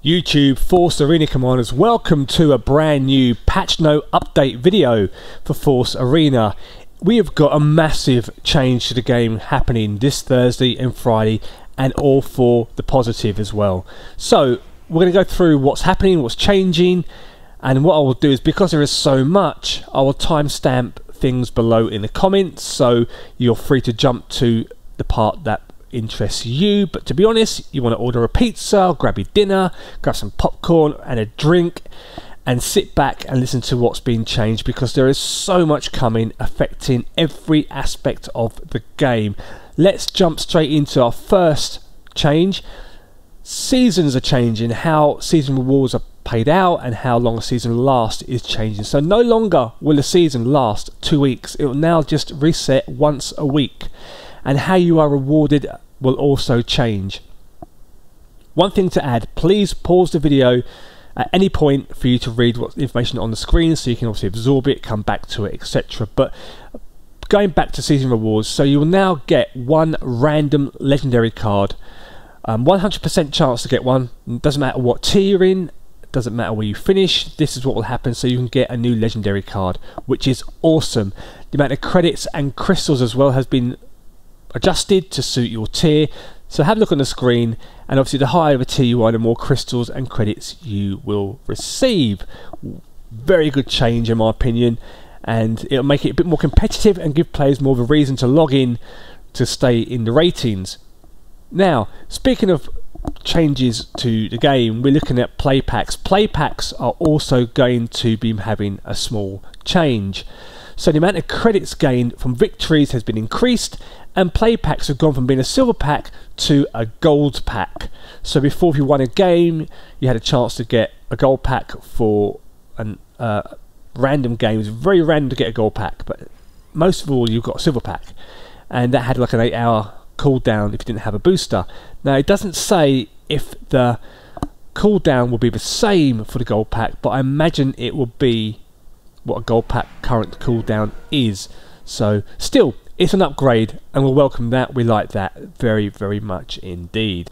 YouTube Force Arena Commanders, welcome to a brand new patch note update video for Force Arena. We have got a massive change to the game happening this Thursday and Friday, and all for the positive as well. So we're going to go through what's happening, what's changing, and what I will do is, because there is so much, I will timestamp things below in the comments, so you're free to jump to the part that interests you. But to be honest, you want to order a pizza, grab your dinner, grab some popcorn and a drink, and sit back and listen to what's been changed, because there is so much coming affecting every aspect of the game. Let's jump straight into our first change. Seasons are changing. How season rewards are paid out and how long a season lasts is changing. So no longer will a season last 2 weeks. It will now just reset once a week. And how you are rewarded will also change. One thing to add, please pause the video at any point for you to read what's information on the screen, so you can obviously absorb it, come back to it, etc. But going back to season rewards, so you will now get one random legendary card, 100% chance to get one. Doesn't matter what tier you're in, doesn't matter where you finish, this is what will happen. So you can get a new legendary card, which is awesome. The amount of credits and crystals as well has been adjusted to suit your tier. So have a look on the screen, and obviously the higher the tier you are, the more crystals and credits you will receive. Very good change in my opinion, and it'll make it a bit more competitive and give players more of a reason to log in to stay in the ratings. Now, speaking of changes to the game, we're looking at play packs. Play packs are also going to be having a small change. So the amount of credits gained from victories has been increased, and play packs have gone from being a silver pack to a gold pack. So before, if you won a game, you had a chance to get a gold pack for a random game. It was very random to get a gold pack, but most of all, you've got a silver pack, and that had like an 8-hour cooldown if you didn't have a booster. Now, it doesn't say if the cooldown will be the same for the gold pack, but I imagine it will be what a gold pack current cooldown is. So still, it's an upgrade, and we'll welcome that. We like that very, very much indeed.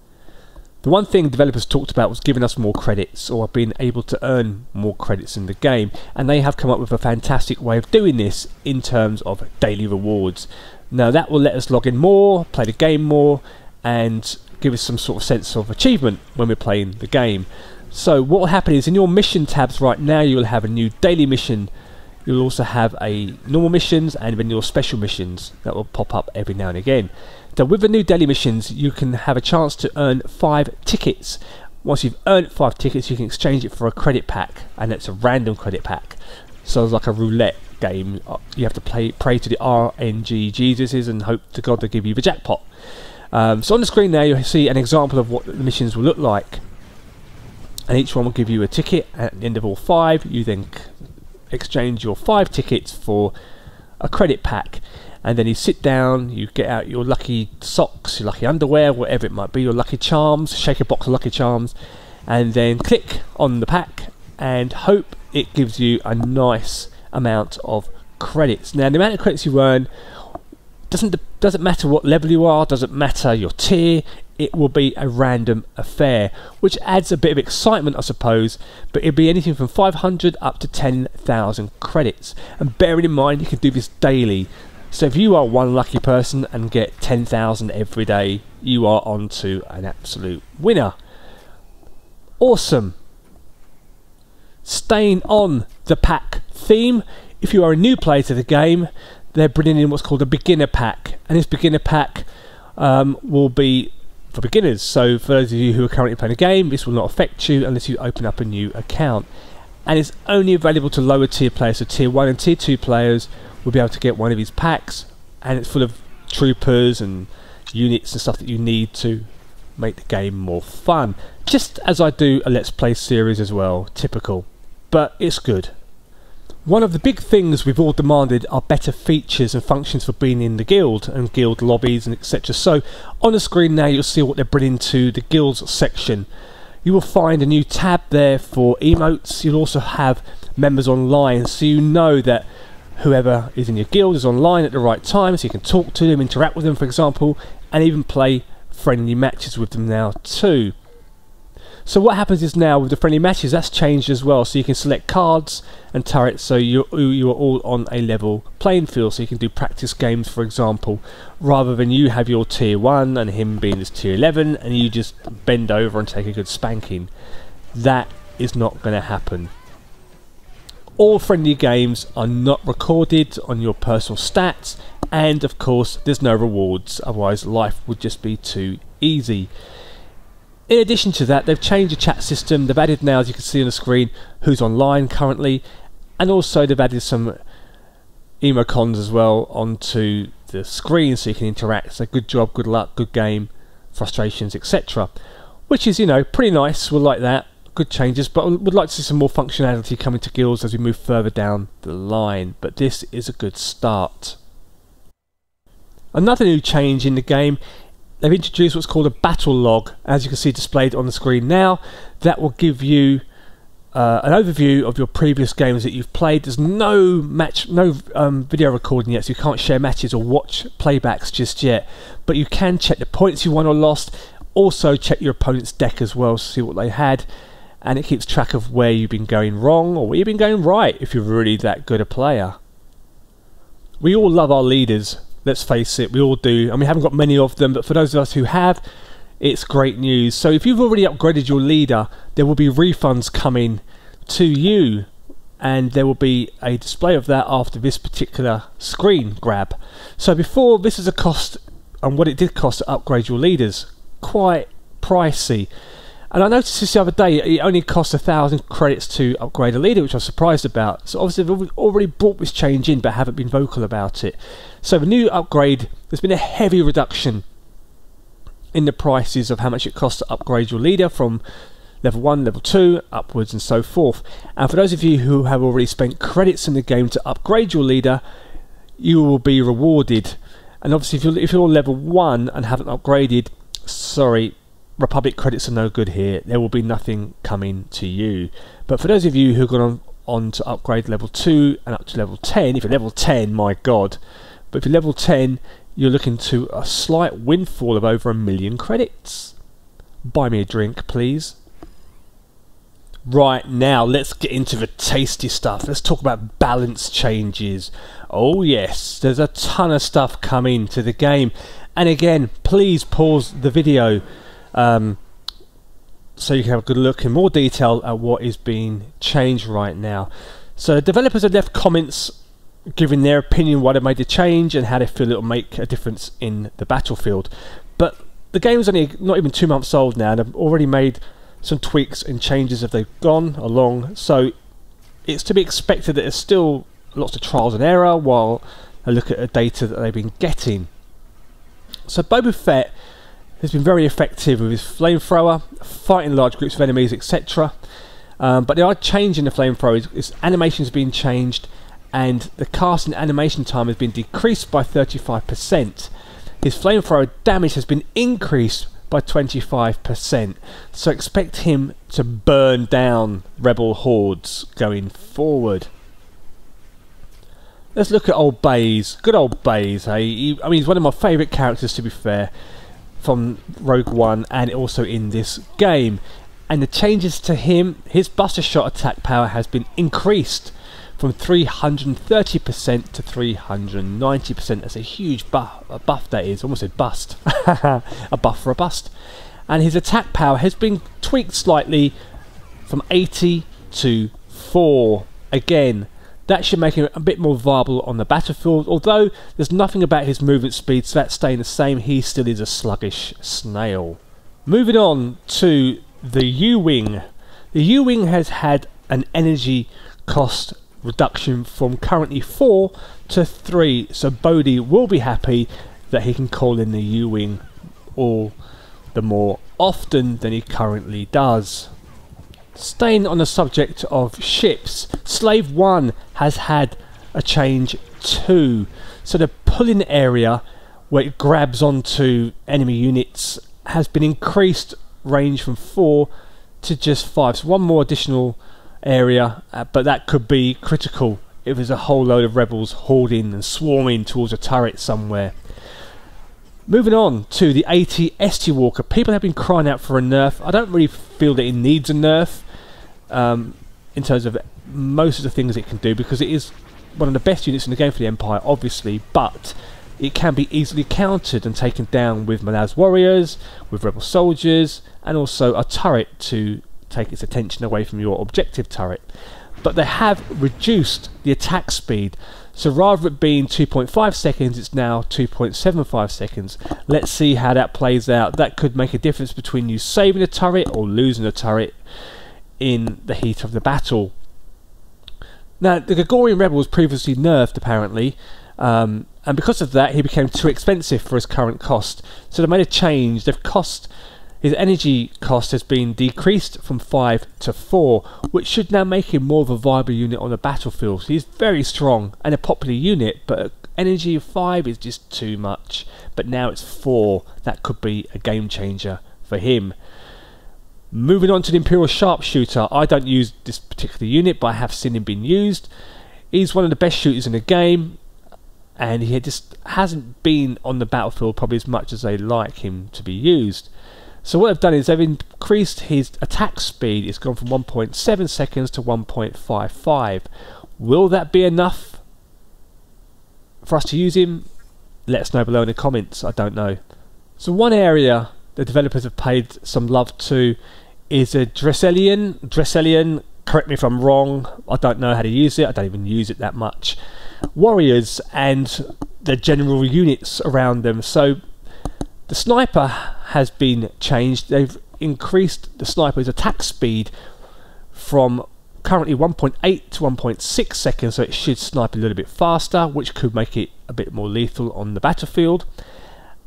The one thing developers talked about was giving us more credits, or being able to earn more credits in the game, and they have come up with a fantastic way of doing this in terms of daily rewards. Now that will let us log in more, play the game more, and give us some sort of sense of achievement when we're playing the game. So what will happen is, in your mission tabs right now, you will have a new daily mission. You'll also have a normal missions, and then your special missions that will pop up every now and again. So with the new daily missions, you can have a chance to earn 5 tickets. Once you've earned 5 tickets, you can exchange it for a credit pack, and it's a random credit pack. So it's like a roulette game. You have to pray to the RNG Jesuses and hope to God to give you the jackpot. So on the screen there, you'll see an example of what the missions will look like, and each one will give you a ticket. At the end of all 5, you then exchange your 5 tickets for a credit pack, and then you sit down, you get out your lucky socks, your lucky underwear, whatever it might be, your lucky charms, shake a box of lucky charms, and then click on the pack and hope it gives you a nice amount of credits. Now, the amount of credits you earn doesn't matter what level you are, doesn't matter your tier. It will be a random affair, which adds a bit of excitement, I suppose. But it'll be anything from 500 up to 10,000 credits. And bearing in mind, you can do this daily. So if you are one lucky person and get 10,000 every day, you are on to an absolute winner. Awesome. Staying on the pack theme, if you are a new player to the game, they're bringing in what's called a beginner pack. And this beginner pack will be for beginners. So for those of you who are currently playing a game, this will not affect you unless you open up a new account, and it's only available to lower tier players. So tier 1 and tier 2 players will be able to get one of these packs, and it's full of troopers and units and stuff that you need to make the game more fun, just as I do a Let's Play series as well. Typical, but it's good. One of the big things we've all demanded are better features and functions for being in the guild and guild lobbies and etc. So on the screen now, you'll see what they're bringing to the guilds section. You will find a new tab there for emotes. You'll also have members online, so you know that whoever is in your guild is online at the right time, so you can talk to them, interact with them, for example, and even play friendly matches with them now too. So what happens is now with the friendly matches, that's changed as well. So you can select cards and turrets, so you are all on a level playing field. So you can do practice games, for example, rather than you have your tier 1 and him being this tier 11 and you just bend over and take a good spanking. That is not going to happen. All friendly games are not recorded on your personal stats, and of course there's no rewards, otherwise life would just be too easy. In addition to that, they've changed the chat system. They've added now, as you can see on the screen, who's online currently, and also they've added some emoticons as well onto the screen so you can interact. So good job, good luck, good game, frustrations, etc. Which is, you know, pretty nice. We'll like that. Good changes, but we'd like to see some more functionality coming to guilds as we move further down the line. But this is a good start. Another new change in the game, they've introduced what's called a battle log, as you can see displayed on the screen now. That will give you an overview of your previous games that you've played. There's no video recording yet, so you can't share matches or watch playbacks just yet, but you can check the points you won or lost. Also check your opponent's deck as well, see what they had, and it keeps track of where you've been going wrong or where you've been going right if you're really that good a player. We all love our leaders, let's face it, we all do, and we haven't got many of them, but for those of us who have, it's great news. So if you've already upgraded your leader, there will be refunds coming to you, and there will be a display of that after this particular screen grab. So before, this is a cost, and what it did cost to upgrade your leaders, quite pricey. And I noticed this the other day, it only costs 1,000 credits to upgrade a leader, which I was surprised about. So obviously they've already brought this change in, but haven't been vocal about it. So the new upgrade, there's been a heavy reduction in the prices of how much it costs to upgrade your leader from level 1, level 2, upwards and so forth. And for those of you who have already spent credits in the game to upgrade your leader, you will be rewarded. And obviously if you're level 1 and haven't upgraded, sorry, Republic credits are no good here. There will be nothing coming to you. But for those of you who have gone on to upgrade level 2 and up to level 10, if you're level 10, my god, but if you're level 10, you're looking to a slight windfall of over 1 million credits. Buy me a drink, please. Right, now let's get into the tasty stuff. Let's talk about balance changes. Oh yes, there's a ton of stuff coming to the game. And again, please pause the video so you can have a good look in more detail at what is being changed right now. So developers have left comments giving their opinion why they made the change and how they feel it will make a difference in the battlefield. But the game's only not even 2 months old now, and they've already made some tweaks and changes as they've gone along. So it's to be expected that there's still lots of trials and error while they look at the data that they've been getting. So Boba Fett has been very effective with his flamethrower, fighting large groups of enemies, etc. But they are changing the flamethrower. Its animation has been changed, and the casting animation time has been decreased by 35%. His flamethrower damage has been increased by 25%. So expect him to burn down rebel hordes going forward. Let's look at old Baze. Good old Baze, hey? I mean, he's one of my favourite characters, to be fair, from Rogue One and also in this game. And the changes to him, his Buster Shot attack power has been increased from 330% to 390%. That's a huge buff that is. Almost said bust. A buff for a bust. And his attack power has been tweaked slightly from 80 to 4. Again, that should make him a bit more viable on the battlefield, although there's nothing about his movement speed, so that's staying the same. He still is a sluggish snail. Moving on to the U-Wing. The U-Wing has had an energy cost reduction from currently 4 to 3, so Bodhi will be happy that he can call in the U-Wing all the more often than he currently does. Staying on the subject of ships, Slave 1 has had a change too. So the pulling area where it grabs onto enemy units has been increased, range from 4 to just 5. So one more additional area, but that could be critical if there's a whole load of rebels hoarding and swarming towards a turret somewhere. Moving on to the AT ST Walker. People have been crying out for a nerf. I don't really feel that it needs a nerf in terms of most of the things it can do, because it is one of the best units in the game for the Empire, obviously, but it can be easily countered and taken down with Malaz warriors, with rebel soldiers, and also a turret to take its attention away from your objective turret. But they have reduced the attack speed, so rather than it being 2.5 seconds, it's now 2.75 seconds. Let's see how that plays out. That could make a difference between you saving a turret or losing a turret in the heat of the battle. Now, the Gregorian Rebel was previously nerfed, apparently, and because of that he became too expensive for his current cost. So they made a change. His energy cost has been decreased from 5 to 4, which should now make him more of a viable unit on the battlefield. So he's very strong and a popular unit, but energy of 5 is just too much. But now it's 4. That could be a game changer for him. Moving on to the Imperial Sharpshooter. I don't use this particular unit, but I have seen him being used. He's one of the best shooters in the game, and he just hasn't been on the battlefield probably as much as they like him to be used. So what they've done is they've increased his attack speed. It's gone from 1.7 seconds to 1.55. Will that be enough for us to use him? Let us know below in the comments. I don't know. So one area the developers have paid some love to is a Dresselian, correct me if I'm wrong, I don't know how to use it, I don't even use it that much, warriors and the general units around them. So the sniper has been changed. They've increased the sniper's attack speed from currently 1.8 to 1.6 seconds, so it should snipe a little bit faster, which could make it a bit more lethal on the battlefield.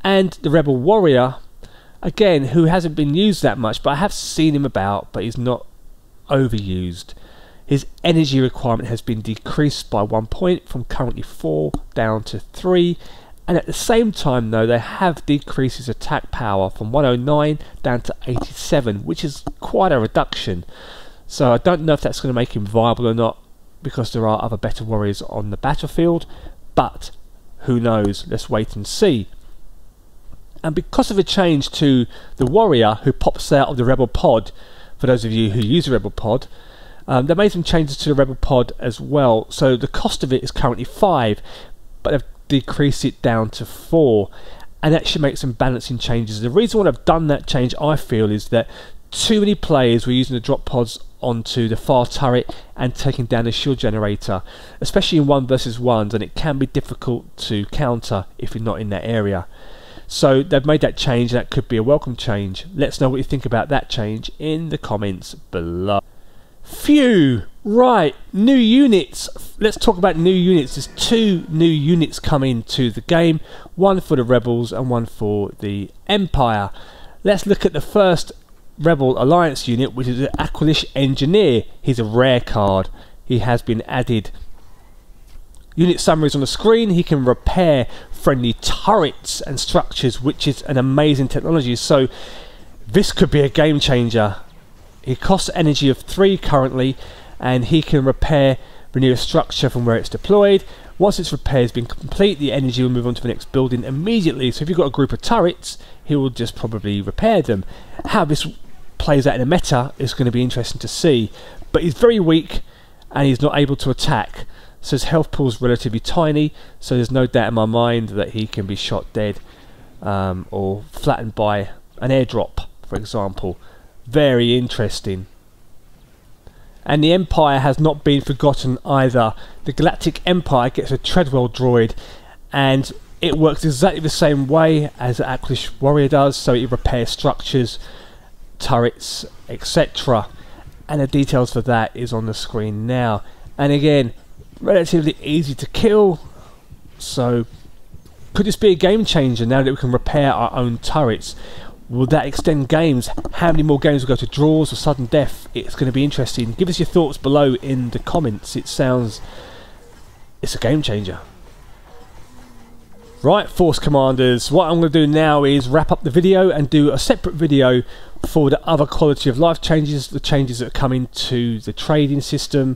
And the rebel warrior, again, who hasn't been used that much, but I have seen him about, but he's not overused. His energy requirement has been decreased by 1 point from currently 4 down to 3, and at the same time though they have decreased his attack power from 109 down to 87, which is quite a reduction. So I don't know if that's going to make him viable or not, because there are other better warriors on the battlefield, but who knows, let's wait and see. And because of a change to the warrior who pops out of the rebel pod, for those of you who use the rebel pod, they made some changes to the rebel pod as well. So the cost of it is currently 5, but they've decreased it down to 4, and that should make some balancing changes. The reason why I've done that change, I feel, is that too many players were using the drop pods onto the far turret and taking down the shield generator, especially in 1 versus 1s, and it can be difficult to counter if you're not in that area. So they've made that change, and that could be a welcome change. Let us know what you think about that change in the comments below. Phew! Right, new units. Let's talk about new units. There's 2 new units coming to the game, one for the Rebels and one for the Empire. Let's look at the first Rebel Alliance unit, which is the Aquilish Engineer. He's a rare card. He has been added. Unit summaries on the screen. He can repair friendly turrets and structures, which is an amazing technology. So this could be a game changer. He costs energy of 3 currently, and he can repair the nearest structure from where it's deployed. Once its repair has been complete, the energy will move on to the next building immediately. So if you've got a group of turrets, he will just probably repair them. How this plays out in a meta is going to be interesting to see. But he's very weak and he's not able to attack. So his health pool is relatively tiny, so there's no doubt in my mind that he can be shot dead or flattened by an airdrop, for example. Very interesting. And the Empire has not been forgotten either. The Galactic Empire gets a Treadwell droid, and it works exactly the same way as the Aquilish Warrior does, so it repairs structures, turrets, etc. And the details for that is on the screen now. And again, relatively easy to kill, so could this be a game changer now that we can repair our own turrets? Will that extend games? How many more games will go to draws or sudden death? It's going to be interesting. Give us your thoughts below in the comments. It's a game changer. Right, Force Commanders, what I'm going to do now is wrap up the video and do a separate video for the other quality of life changes, the changes that are coming to the trading system,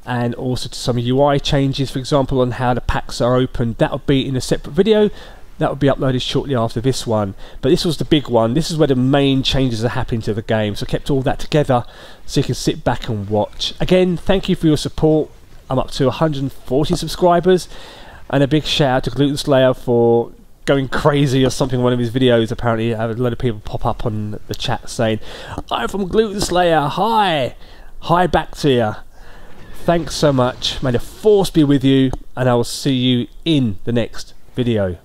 and also to some UI changes, for example, on how the packs are opened. That'll be in a separate video. That will be uploaded shortly after this one, but this was the big one. This is where the main changes are happening to the game, so I kept all that together so you can sit back and watch. Again, thank you for your support. I'm up to 140 subscribers, and a big shout out to Gluten Slayer for going crazy or something in one of his videos. Apparently I had a lot of people pop up on the chat saying, "I'm from Gluten Slayer, hi back to you." Thanks so much, may the force be with you, and I will see you in the next video.